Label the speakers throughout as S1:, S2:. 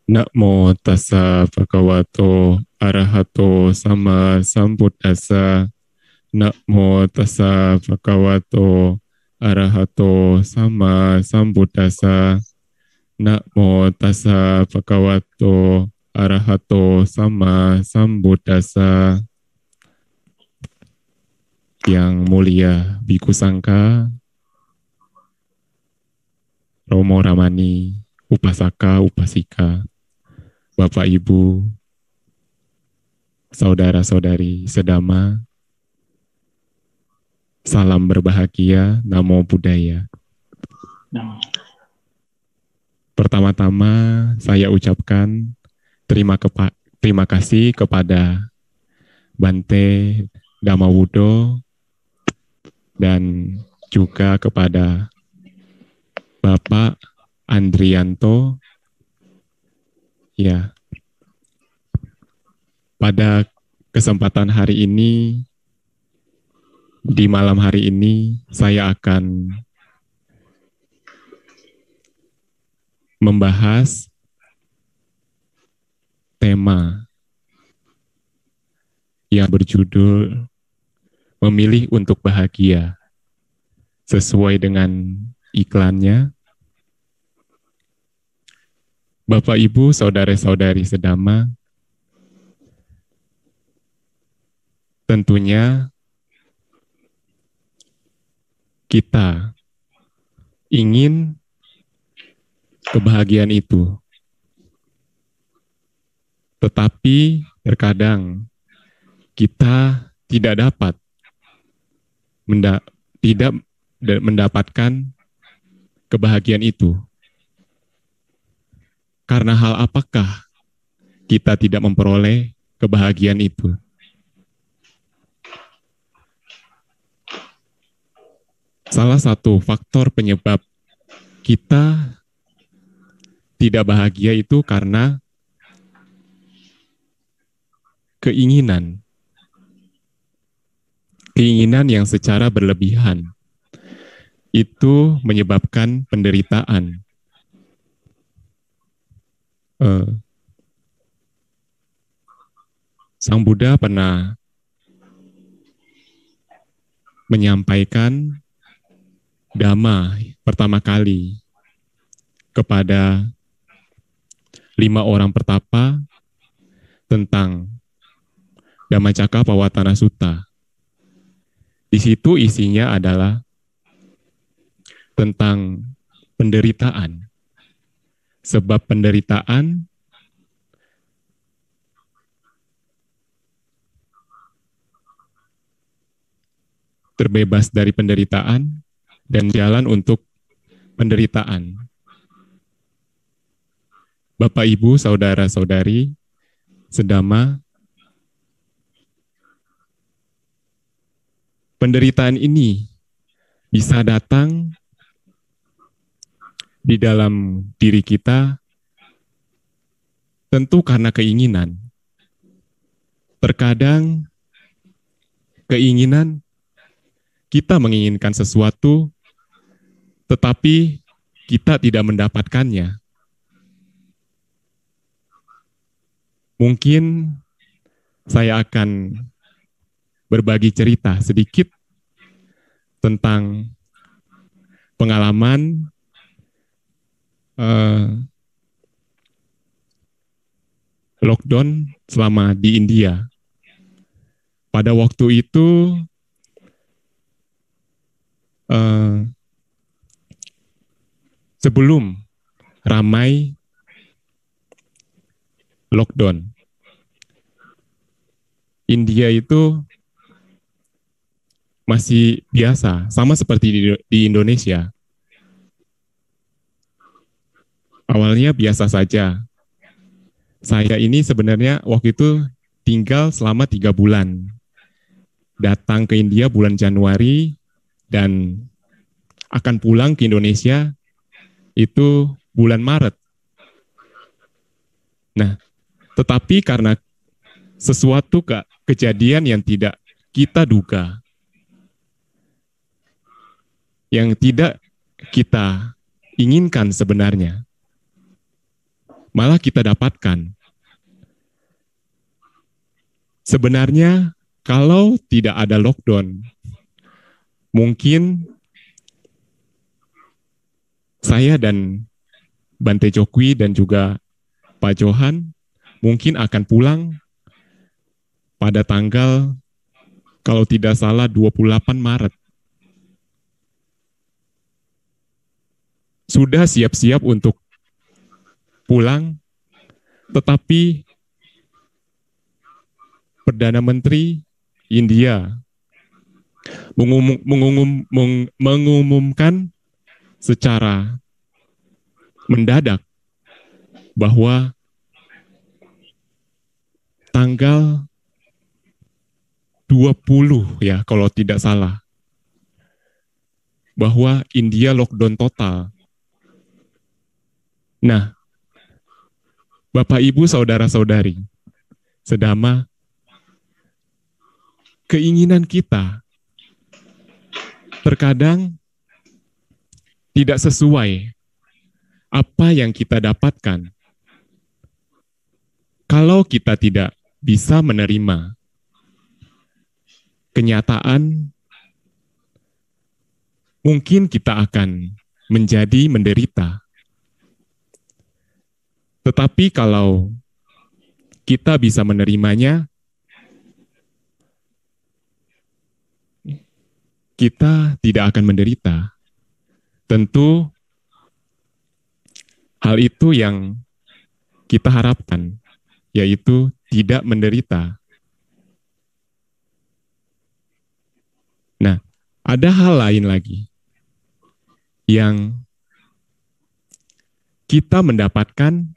S1: Namo tassa bhagavato arahato sama sambuddhassa. Namo tassa bhagavato arahato sama sambuddhassa. Namo tassa bhagavato arahato sama sambuddhassa. Yang mulia Biku Sangka, Romo Ramani, Upasaka, Upasika, Bapak Ibu, saudara-saudari sedama, salam berbahagia, namo buddhaya. Pertama-tama saya ucapkan terima kasih kepada Bante Dhammawudo dan juga kepada Bapak Andrianto. Ya, pada kesempatan hari ini, di malam hari ini, saya akan membahas tema yang berjudul Memilih untuk Bahagia. Sesuai dengan iklannya, Bapak, Ibu, saudara-saudari sedama, tentunya kita ingin kebahagiaan itu. Tetapi terkadang kita tidak dapat mendapatkan kebahagiaan itu. Karena hal apakah kita tidak memperoleh kebahagiaan itu? Salah satu faktor penyebab kita tidak bahagia itu karena keinginan yang secara berlebihan itu menyebabkan penderitaan. Sang Buddha pernah menyampaikan Dhamma pertama kali kepada 5 orang pertapa tentang Dhammacakkappawаттana Sutta. Di situ isinya adalah tentang penderitaan. Sebab penderitaan terbebas dari penderitaan dan jalan untuk penderitaan. Bapak, Ibu, saudara-saudari sedama, penderitaan ini bisa datang di dalam diri kita tentu karena keinginan. Terkadang keinginan kita menginginkan sesuatu tetapi kita tidak mendapatkannya. Mungkin saya akan berbagi cerita sedikit tentang pengalaman lockdown selama di India. Pada waktu itu sebelum ramai lockdown, India itu masih biasa, sama seperti di Indonesia. Awalnya biasa saja. Saya ini sebenarnya waktu itu tinggal selama 3 bulan. Datang ke India bulan Januari dan akan pulang ke Indonesia itu bulan Maret. Nah, tetapi karena sesuatu kejadian yang tidak kita duga, yang tidak kita inginkan sebenarnya, malah kita dapatkan. Sebenarnya kalau tidak ada lockdown, mungkin saya dan Bante Jokwi dan juga Pak Johan mungkin akan pulang pada tanggal, kalau tidak salah, 28 Maret. Sudah siap-siap untuk pulang, tetapi Perdana Menteri India mengumumkan secara mendadak bahwa tanggal 20 ya kalau tidak salah, bahwa India lockdown total. Nah, Bapak Ibu saudara-saudari, sedama keinginan kita terkadang tidak sesuai apa yang kita dapatkan. Kalau kita tidak bisa menerima kenyataan, mungkin kita akan menjadi menderita. Tetapi kalau kita bisa menerimanya, kita tidak akan menderita. Tentu hal itu yang kita harapkan, yaitu tidak menderita. Nah, ada hal lain lagi yang kita mendapatkan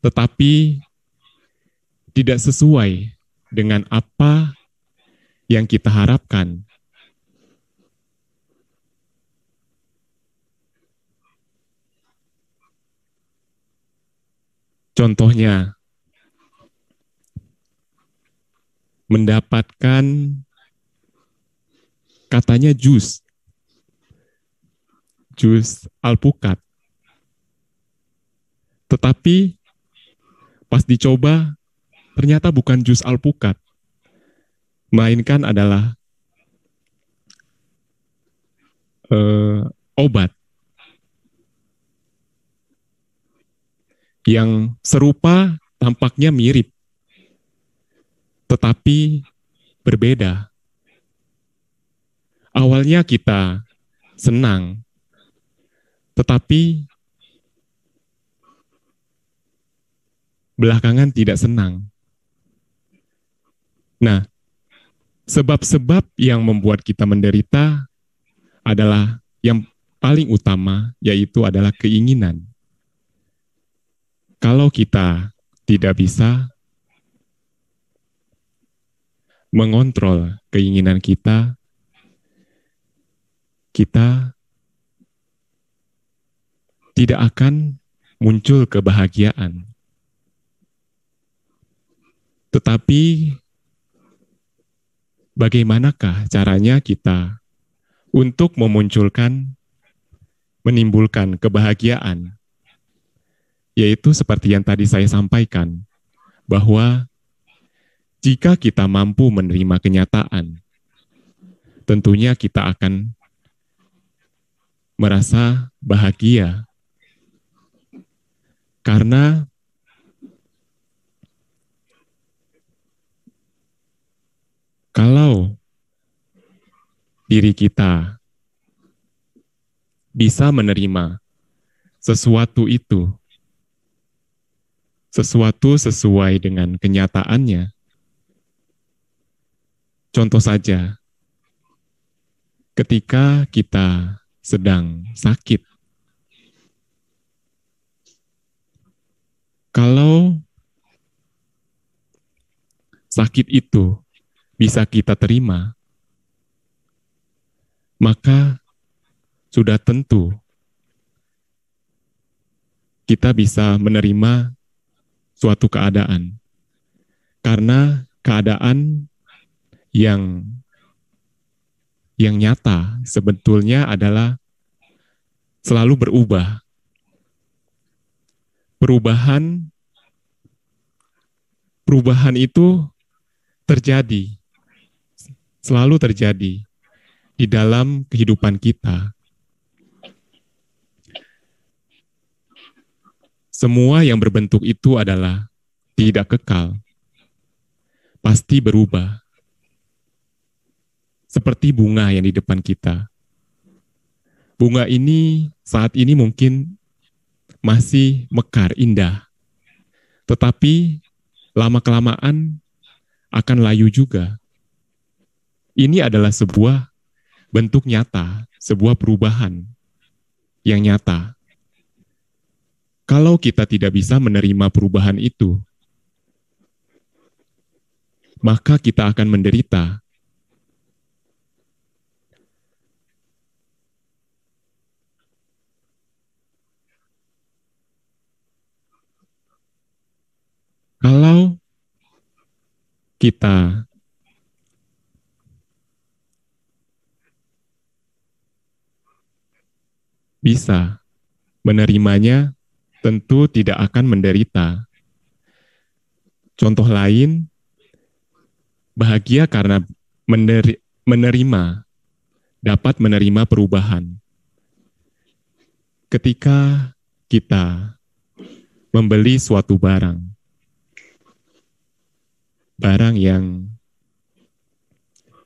S1: tetapi tidak sesuai dengan apa yang kita harapkan. Contohnya, mendapatkan katanya jus alpukat. Tetapi pas dicoba, ternyata bukan jus alpukat, melainkan adalah obat yang serupa, tampaknya mirip, tetapi berbeda. Awalnya kita senang, tetapi belakangan tidak senang. Nah, sebab-sebab yang membuat kita menderita adalah yang paling utama, yaitu adalah keinginan. Kalau kita tidak bisa mengontrol keinginan kita, kita tidak akan muncul kebahagiaan. Tetapi bagaimanakah caranya kita untuk menimbulkan kebahagiaan? Yaitu seperti yang tadi saya sampaikan, bahwa jika kita mampu menerima kenyataan, tentunya kita akan merasa bahagia. Karena kalau diri kita bisa menerima sesuatu itu, sesuatu sesuai dengan kenyataannya. Contoh saja, ketika kita sedang sakit, kalau sakit itu bisa kita terima, maka sudah tentu kita bisa menerima suatu keadaan. Karena keadaan yang nyata sebetulnya adalah selalu berubah. perubahan itu terjadi, selalu terjadi di dalam kehidupan kita. Semua yang berbentuk itu adalah tidak kekal, pasti berubah. Seperti bunga yang di depan kita. Bunga ini saat ini mungkin masih mekar, indah. Tetapi lama-kelamaan akan layu juga. Ini adalah sebuah bentuk nyata, sebuah perubahan yang nyata. Kalau kita tidak bisa menerima perubahan itu, maka kita akan menderita. Kalau kita bisa menerimanya, tentu tidak akan menderita. Contoh lain, bahagia karena menerima, dapat menerima perubahan. Ketika kita membeli suatu barang yang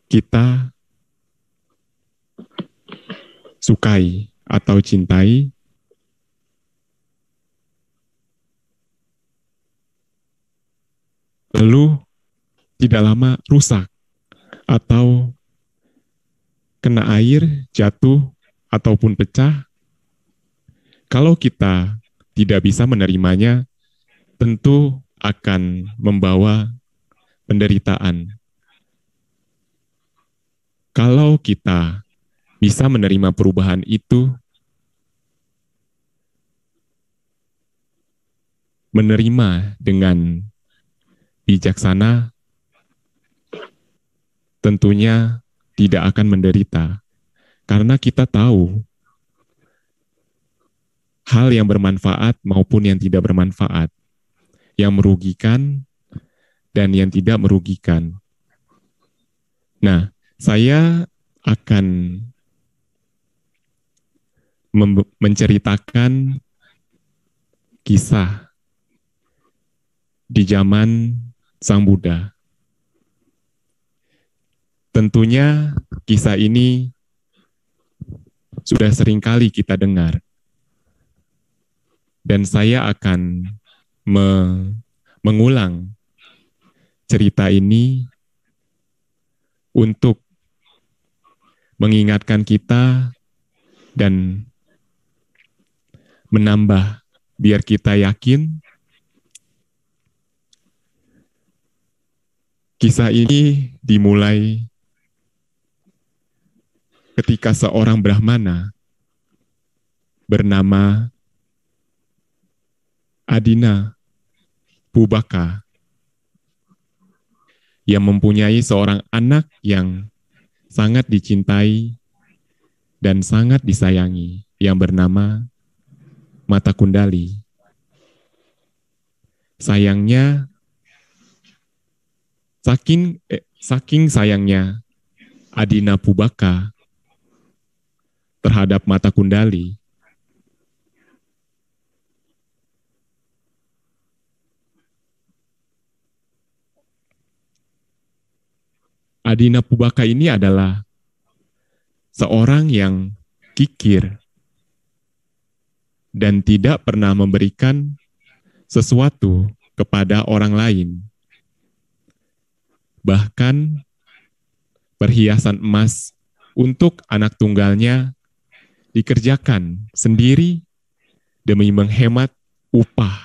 S1: kita sukai atau cintai, lalu tidak lama rusak atau kena air, jatuh, ataupun pecah. Kalau kita tidak bisa menerimanya, tentu akan membawa penderitaan. Kalau kita bisa menerima perubahan itu, menerima dengan bijaksana, tentunya tidak akan menderita. Karena kita tahu hal yang bermanfaat maupun yang tidak bermanfaat, yang merugikan dan yang tidak merugikan. Nah, saya akan menceritakan kisah di zaman Sang Buddha. Tentunya kisah ini sudah sering kali kita dengar. Dan saya akan mengulang cerita ini untuk mengingatkan kita dan menambah biar kita yakin kisah ini dimulai ketika seorang Brahmana bernama Adina Pubaka yang mempunyai seorang anak yang sangat dicintai dan sangat disayangi yang bernama Mata Kundali. Sayangnya, saking sayangnya Adina Pubaka terhadap Mata Kundali, Adina Pubaka ini adalah seorang yang kikir dan tidak pernah memberikan sesuatu kepada orang lain. Bahkan perhiasan emas untuk anak tunggalnya dikerjakan sendiri demi menghemat upah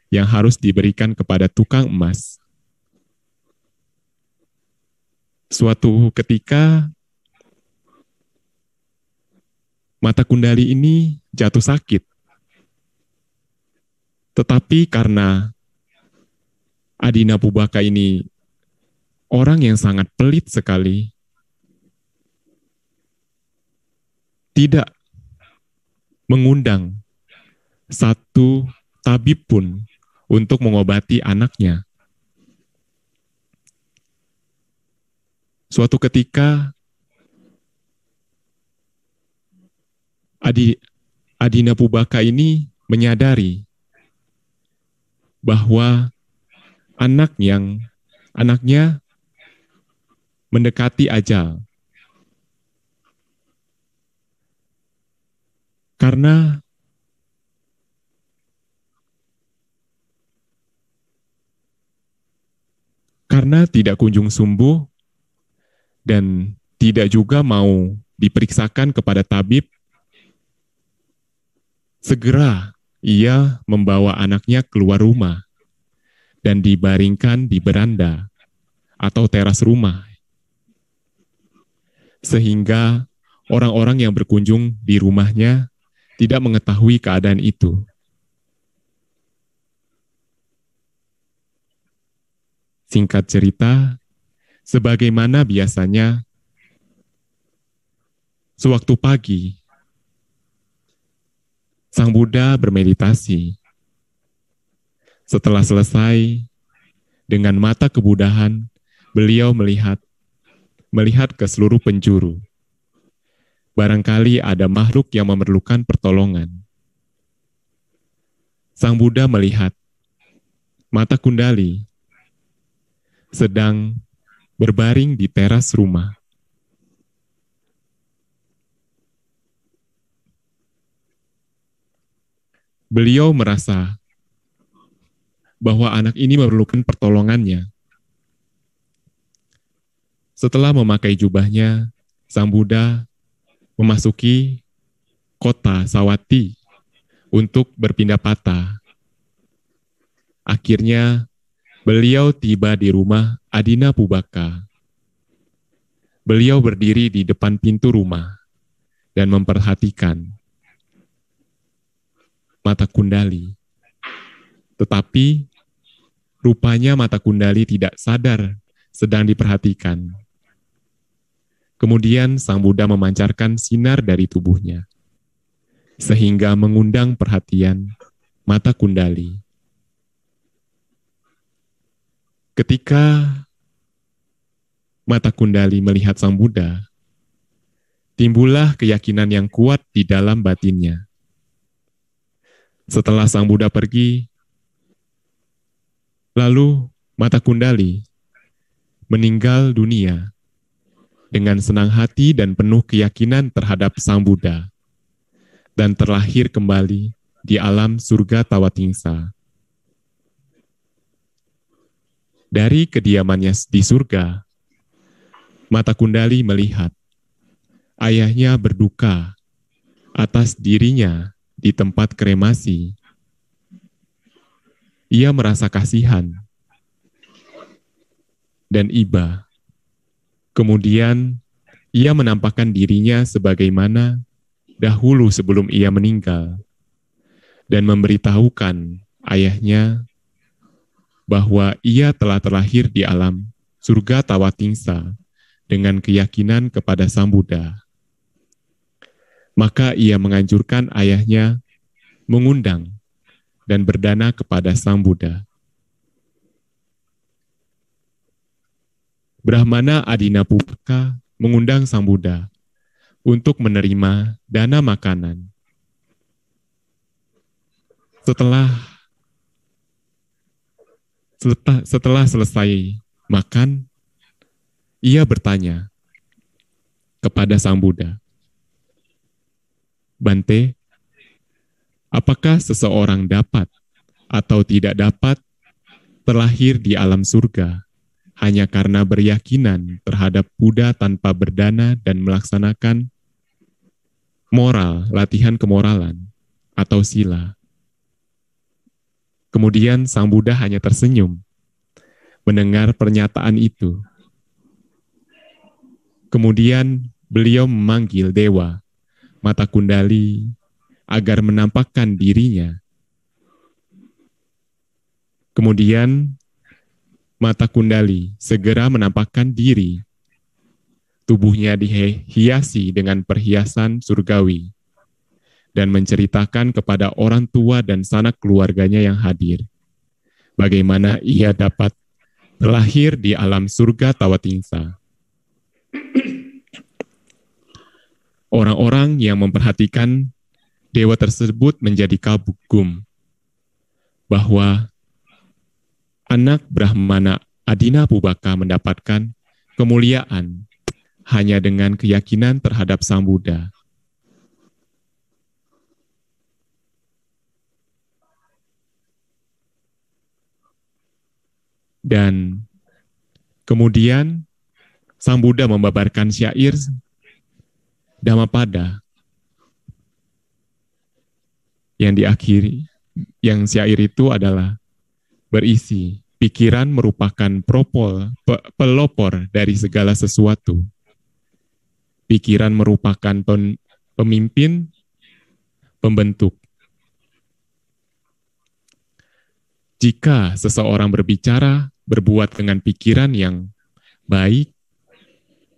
S1: yang harus diberikan kepada tukang emas. Suatu ketika, Mata Kundali ini jatuh sakit. Tetapi karena Adina Pubaka ini orang yang sangat pelit sekali, tidak mengundang satu tabib pun untuk mengobati anaknya. Suatu ketika, Adina Pubaka ini menyadari bahwa anaknya mendekati ajal. Karena tidak kunjung sembuh dan tidak juga mau diperiksakan kepada tabib, segera ia membawa anaknya keluar rumah dan dibaringkan di beranda atau teras rumah. Sehingga orang-orang yang berkunjung di rumahnya tidak mengetahui keadaan itu. Singkat cerita, sebagaimana biasanya, sewaktu pagi, Sang Buddha bermeditasi. Setelah selesai, dengan mata kebudahan, beliau melihat ke seluruh penjuru. Barangkali ada makhluk yang memerlukan pertolongan. Sang Buddha melihat Mata Kundali sedang berbaring di teras rumah. Beliau merasa bahwa anak ini memerlukan pertolongannya. Setelah memakai jubahnya, Sang Buddha memasuki kota Sawati untuk berpindah patah. Akhirnya, beliau tiba di rumah Adina Pubaka. Beliau berdiri di depan pintu rumah dan memperhatikan Mata Kundali. Tetapi, rupanya Mata Kundali tidak sadar sedang diperhatikan. Kemudian Sang Buddha memancarkan sinar dari tubuhnya, sehingga mengundang perhatian Mata Kundali. Ketika Mata Kundali melihat Sang Buddha, timbullah keyakinan yang kuat di dalam batinnya. Setelah Sang Buddha pergi, lalu Mata Kundali meninggal dunia dengan senang hati dan penuh keyakinan terhadap Sang Buddha, dan terlahir kembali di alam surga Tawatingsa. Dari kediamannya di surga, Mata Kundali melihat ayahnya berduka atas dirinya di tempat kremasi. Ia merasa kasihan dan iba. Kemudian ia menampakkan dirinya sebagaimana dahulu sebelum ia meninggal dan memberitahukan ayahnya bahwa ia telah terlahir di alam surga Tawatingsa dengan keyakinan kepada Sang Buddha. Maka ia menganjurkan ayahnya mengundang dan berdana kepada Sang Buddha. Brahmana Adina Pubaka mengundang Sang Buddha untuk menerima dana makanan. Setelah selesai makan, ia bertanya kepada Sang Buddha, "Bante, apakah seseorang dapat atau tidak dapat terlahir di alam surga hanya karena beryakinan terhadap Buddha tanpa berdana dan melaksanakan latihan kemoralan atau sila?" Kemudian Sang Buddha hanya tersenyum mendengar pernyataan itu. Kemudian beliau memanggil Dewa Mata Kundali agar menampakkan dirinya. Kemudian Mata Kundali segera menampakkan diri. Tubuhnya dihiasi dengan perhiasan surgawi dan menceritakan kepada orang tua dan sanak keluarganya yang hadir, bagaimana ia dapat terlahir di alam surga Tawatingsa. Orang-orang yang memperhatikan dewa tersebut menjadi kagum bahwa anak Brahmana Adina Pubaka mendapatkan kemuliaan hanya dengan keyakinan terhadap Sang Buddha. Dan kemudian Sang Buddha membabarkan syair Dhammapada yang syair itu adalah berisi, pikiran merupakan pelopor dari segala sesuatu. Pikiran merupakan pemimpin, pembentuk. Jika seseorang berbicara, berbuat dengan pikiran yang baik,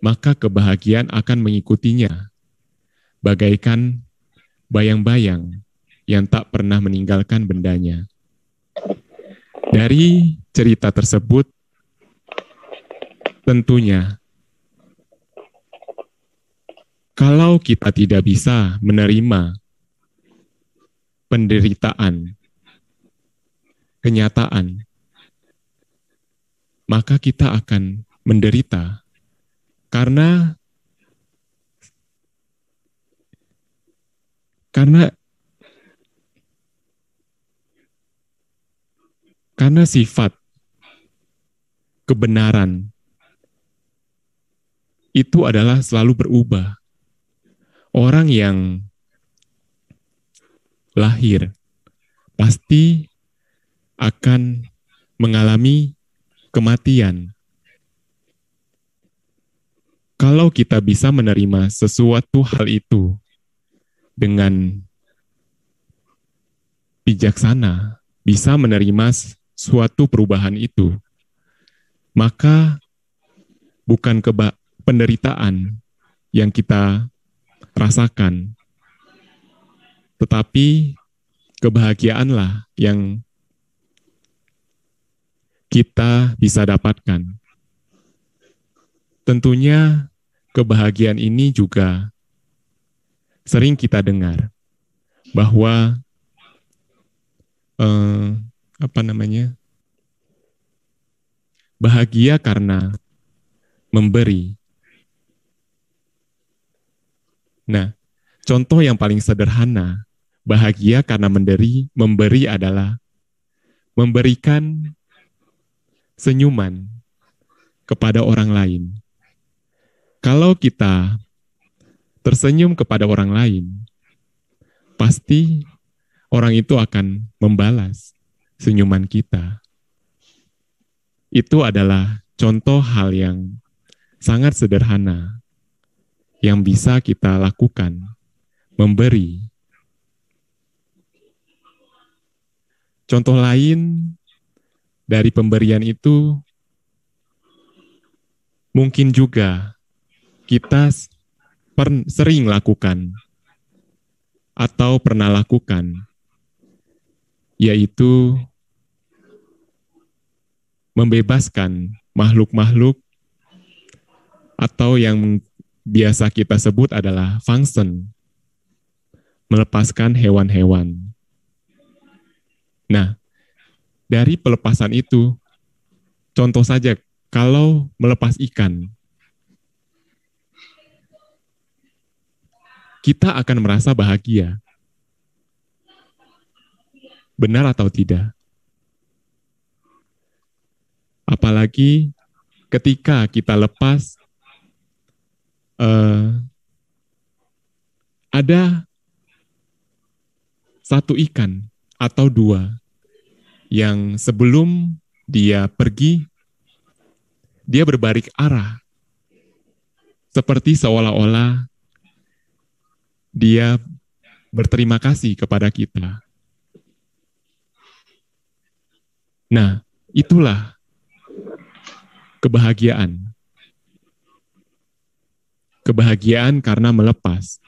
S1: maka kebahagiaan akan mengikutinya, bagaikan bayang-bayang yang tak pernah meninggalkan bendanya. Dari cerita tersebut, tentunya, kalau kita tidak bisa menerima penderitaan, kenyataan, maka kita akan menderita karena sifat kebenaran itu adalah selalu berubah. Orang yang lahir pasti akan mengalami kematian. Kalau kita bisa menerima sesuatu hal itu dengan bijaksana, bisa menerima suatu perubahan itu, maka bukan penderitaan yang kita rasakan, tetapi kebahagiaanlah yang kita bisa dapatkan. Tentunya kebahagiaan ini juga sering kita dengar bahwa bahagia karena memberi. Nah, contoh yang paling sederhana bahagia karena memberi adalah memberikan senyuman kepada orang lain. Kalau kita tersenyum kepada orang lain, pasti orang itu akan membalas senyuman kita. Itu adalah contoh hal yang sangat sederhana yang bisa kita lakukan, memberi. Contoh lain dari pemberian itu mungkin juga kita sering lakukan atau pernah lakukan, yaitu membebaskan makhluk-makhluk atau yang biasa kita sebut adalah fangsen, melepaskan hewan-hewan. Nah, dari pelepasan itu, contoh saja kalau melepas ikan, kita akan merasa bahagia. Benar atau tidak? Apalagi ketika kita lepas, ada satu ikan atau dua yang sebelum dia pergi, dia berbalik arah. Seperti seolah-olah dia berterima kasih kepada kita. Nah, itulah kebahagiaan. Kebahagiaan karena melepas.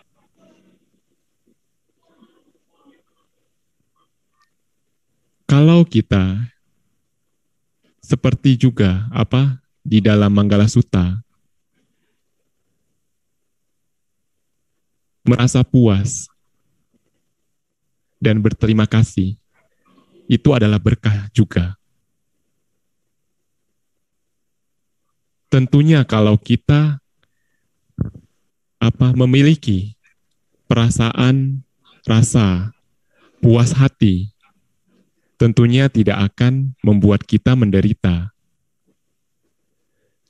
S1: Kalau kita seperti juga di dalam Manggala Sutta merasa puas dan berterima kasih, itu adalah berkah juga. Tentunya kalau kita memiliki perasaan rasa puas hati, tentunya tidak akan membuat kita menderita.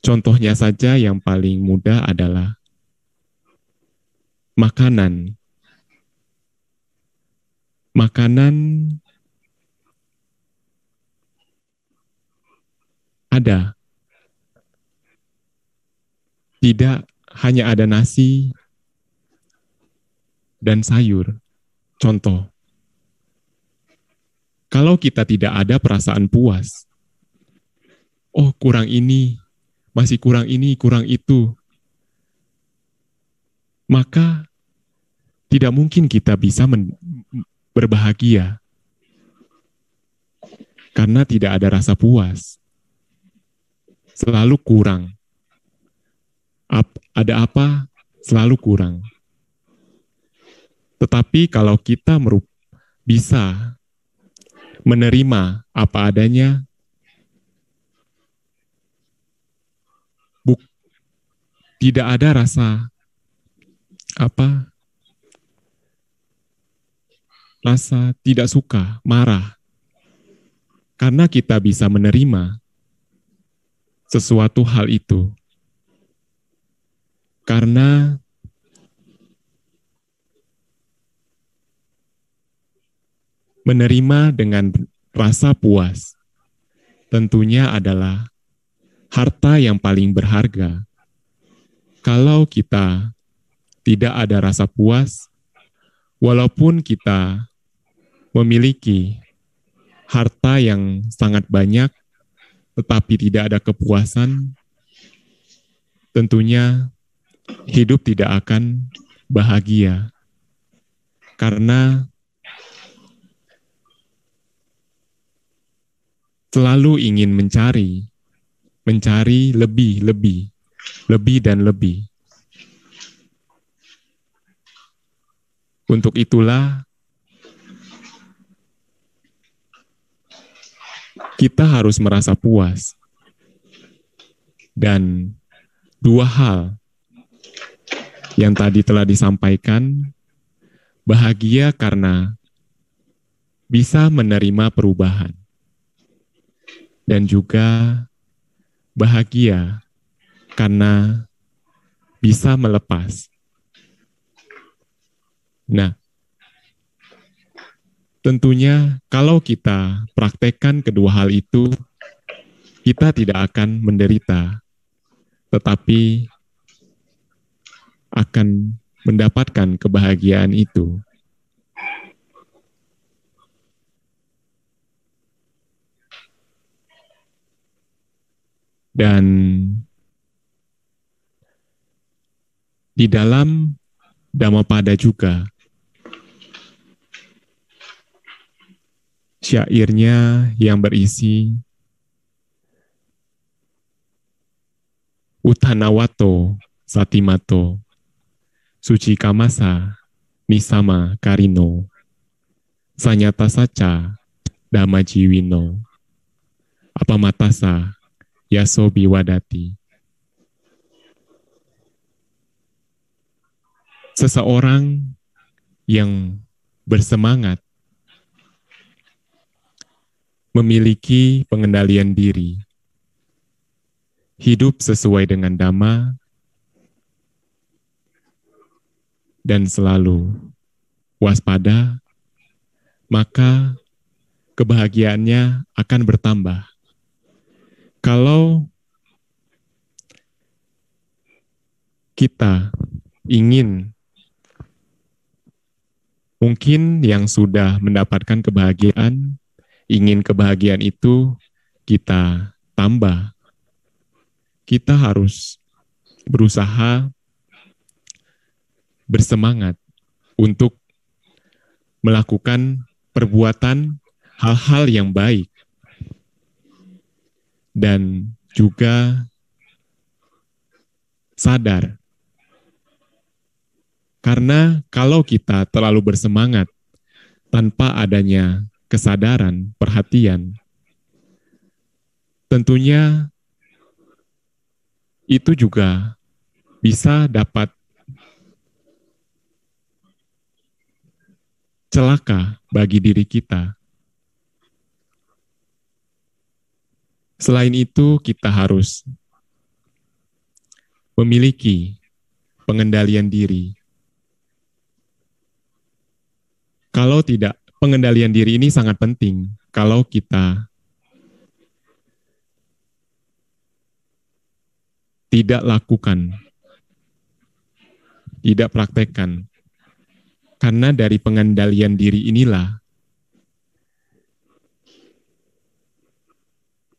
S1: Contohnya saja yang paling mudah adalah makanan. Makanan ada. Tidak hanya ada nasi dan sayur. Contoh, kalau kita tidak ada perasaan puas, oh kurang ini, masih kurang ini, kurang itu, maka tidak mungkin kita bisa berbahagia karena tidak ada rasa puas. Selalu kurang. Ada apa? Selalu kurang. Tetapi kalau kita bisa menerima apa adanya, tidak ada rasa rasa tidak suka, marah. Karena kita bisa menerima sesuatu hal itu. Karena menerima dengan rasa puas tentunya adalah harta yang paling berharga. Kalau kita tidak ada rasa puas, walaupun kita memiliki harta yang sangat banyak, tetapi tidak ada kepuasan, tentunya hidup tidak akan bahagia. Karena selalu ingin mencari lebih dan lebih. Untuk itulah kita harus merasa puas. Dan dua hal yang tadi telah disampaikan, bahagia karena bisa menerima perubahan. Dan juga bahagia karena bisa melepas. Nah, tentunya kalau kita praktekkan kedua hal itu, kita tidak akan menderita, tetapi akan mendapatkan kebahagiaan itu. Dan di dalam Dhammapada juga, syairnya yang berisi Utanawato Satimato Suci Kamasa Nisama Karino Sanyata Saca Dhammajiwino Apamatasa Yaso Biwadati. Seseorang yang bersemangat memiliki pengendalian diri, hidup sesuai dengan Dhamma, dan selalu waspada, maka kebahagiaannya akan bertambah. Kalau kita ingin, mungkin yang sudah mendapatkan kebahagiaan, ingin kebahagiaan itu kita tambah. Kita harus berusaha bersemangat untuk melakukan perbuatan hal-hal yang baik, dan juga sadar. Karena kalau kita terlalu bersemangat tanpa adanya kesadaran, perhatian, tentunya itu juga bisa dapat celaka bagi diri kita. Selain itu, kita harus memiliki pengendalian diri. Kalau tidak, pengendalian diri ini sangat penting. Kalau kita tidak lakukan, tidak praktekkan, karena dari pengendalian diri inilah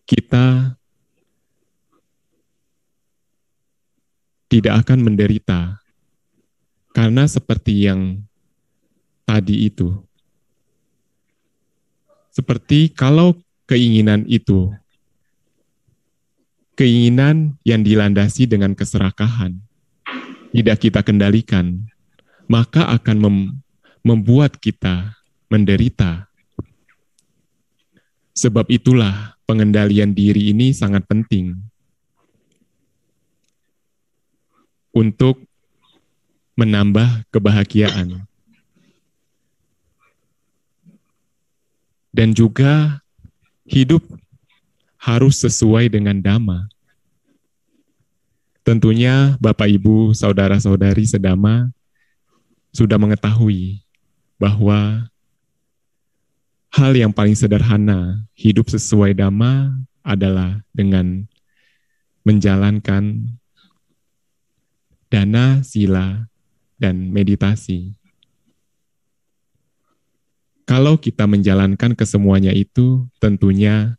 S1: kita tidak akan menderita. Karena seperti yang tadi itu, seperti kalau keinginan itu, keinginan yang dilandasi dengan keserakahan, tidak kita kendalikan, maka akan membuat kita menderita. Sebab itulah pengendalian diri ini sangat penting untuk menambah kebahagiaan. Dan juga hidup harus sesuai dengan dhamma. Tentunya Bapak Ibu, saudara-saudari sedama sudah mengetahui bahwa hal yang paling sederhana hidup sesuai dhamma adalah dengan menjalankan dana, sila, dan meditasi. Kalau kita menjalankan kesemuanya itu, tentunya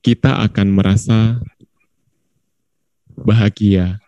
S1: kita akan merasa bahagia.